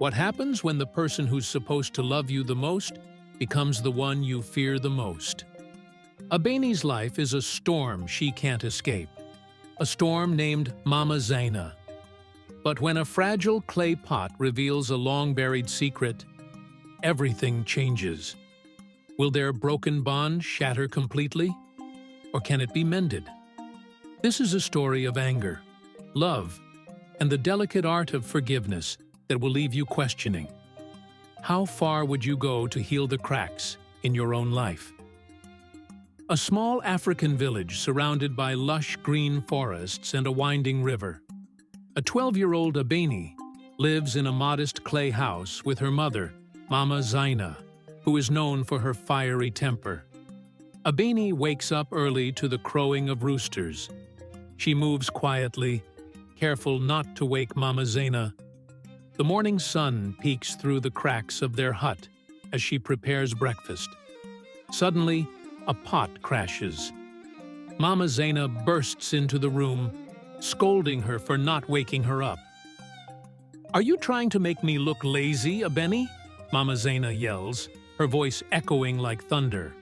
What happens when the person who's supposed to love you the most becomes the one you fear the most? Abeni's life is a storm she can't escape, a storm named Mama Zaina. But when a fragile clay pot reveals a long-buried secret, everything changes. Will their broken bond shatter completely? Or can it be mended? This is a story of anger, love, and the delicate art of forgiveness that will leave you questioning. How far would you go to heal the cracks in your own life? A small African village surrounded by lush green forests and a winding river. A 12-year-old Abeni lives in a modest clay house with her mother, Mama Zaina, who is known for her fiery temper. Abeni wakes up early to the crowing of roosters. She moves quietly, careful not to wake Mama Zaina. The morning sun peeks through the cracks of their hut as she prepares breakfast. Suddenly, a pot crashes. Mama Zaina bursts into the room, scolding her for not waking her up. "Are you trying to make me look lazy, Abeni?" Mama Zaina yells, her voice echoing like thunder.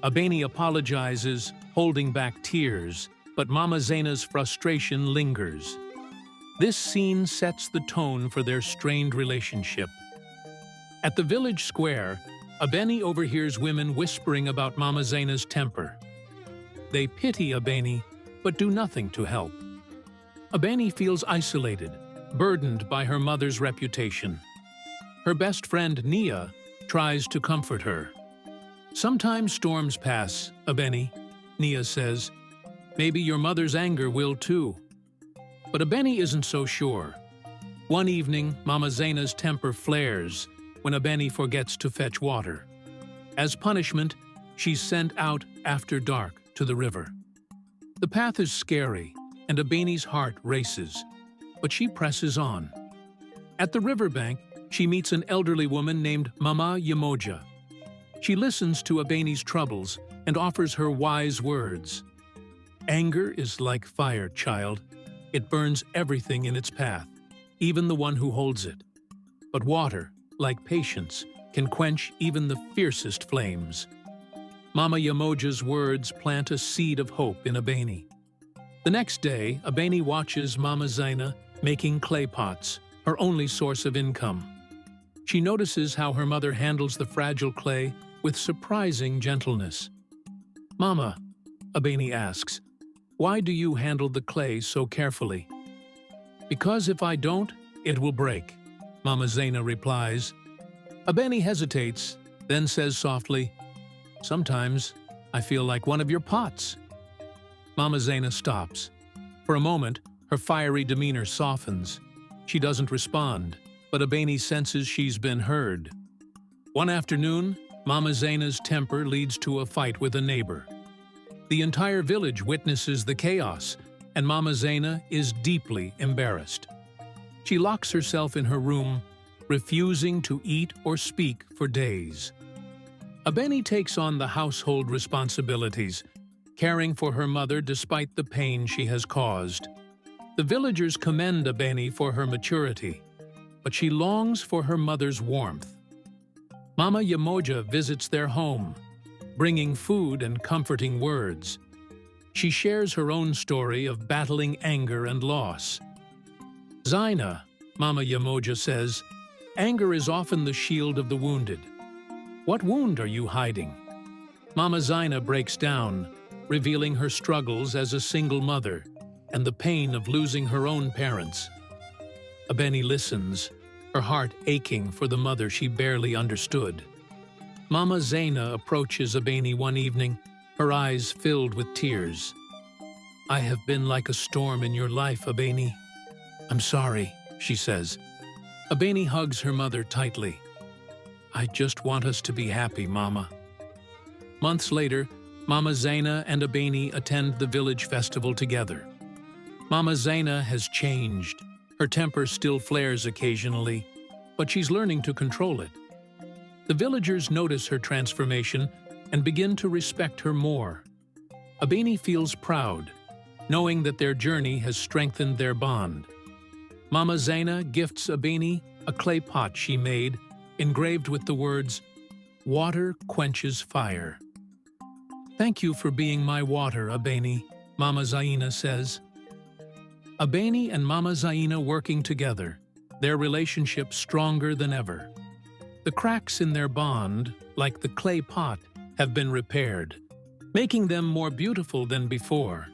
Abeni apologizes, holding back tears, but Mama Zaina's frustration lingers. This scene sets the tone for their strained relationship. At the village square, Abeni overhears women whispering about Mama Zaina's temper. They pity Abeni, but do nothing to help. Abeni feels isolated, burdened by her mother's reputation. Her best friend, Nia, tries to comfort her. "Sometimes storms pass, Abeni," Nia says. "Maybe your mother's anger will too." But Abeni isn't so sure. One evening, Mama Zaina's temper flares when Abeni forgets to fetch water. As punishment, she's sent out after dark to the river. The path is scary, and Abeni's heart races, but she presses on. At the riverbank, she meets an elderly woman named Mama Yamoja. She listens to Abeni's troubles and offers her wise words. "Anger is like fire, child. It burns everything in its path, even the one who holds it. But water, like patience, can quench even the fiercest flames." Mama Yamoja's words plant a seed of hope in Abeni. The next day, Abeni watches Mama Zaina making clay pots, her only source of income. She notices how her mother handles the fragile clay with surprising gentleness. "Mama," Abeni asks, "why do you handle the clay so carefully?" "Because if I don't, it will break," Mama Zaina replies. Abeni hesitates, then says softly, "Sometimes I feel like one of your pots." Mama Zaina stops. For a moment, her fiery demeanor softens. She doesn't respond, but Abeni senses she's been heard. One afternoon, Mama Zaina's temper leads to a fight with a neighbor. The entire village witnesses the chaos, and Mama Zaina is deeply embarrassed. She locks herself in her room, refusing to eat or speak for days. Abeni takes on the household responsibilities, caring for her mother despite the pain she has caused. The villagers commend Abeni for her maturity, but she longs for her mother's warmth. Mama Yamoja visits their home, bringing food and comforting words. She shares her own story of battling anger and loss. "Zaina," Mama Yamoja says, "anger is often the shield of the wounded. What wound are you hiding?" Mama Zaina breaks down, revealing her struggles as a single mother and the pain of losing her own parents. Abeni listens, her heart aching for the mother she barely understood. Mama Zaina approaches Abeni one evening, her eyes filled with tears. "I have been like a storm in your life, Abeni. I'm sorry," she says. Abeni hugs her mother tightly. "I just want us to be happy, Mama." Months later, Mama Zaina and Abeni attend the village festival together. Mama Zaina has changed. Her temper still flares occasionally, but she's learning to control it. The villagers notice her transformation and begin to respect her more. Abeni feels proud, knowing that their journey has strengthened their bond. Mama Zaina gifts Abeni a clay pot she made, engraved with the words, "Water quenches fire." "Thank you for being my water, Abeni," Mama Zaina says. Abeni and Mama Zaina working together, their relationship stronger than ever. The cracks in their bond, like the clay pot, have been repaired, making them more beautiful than before.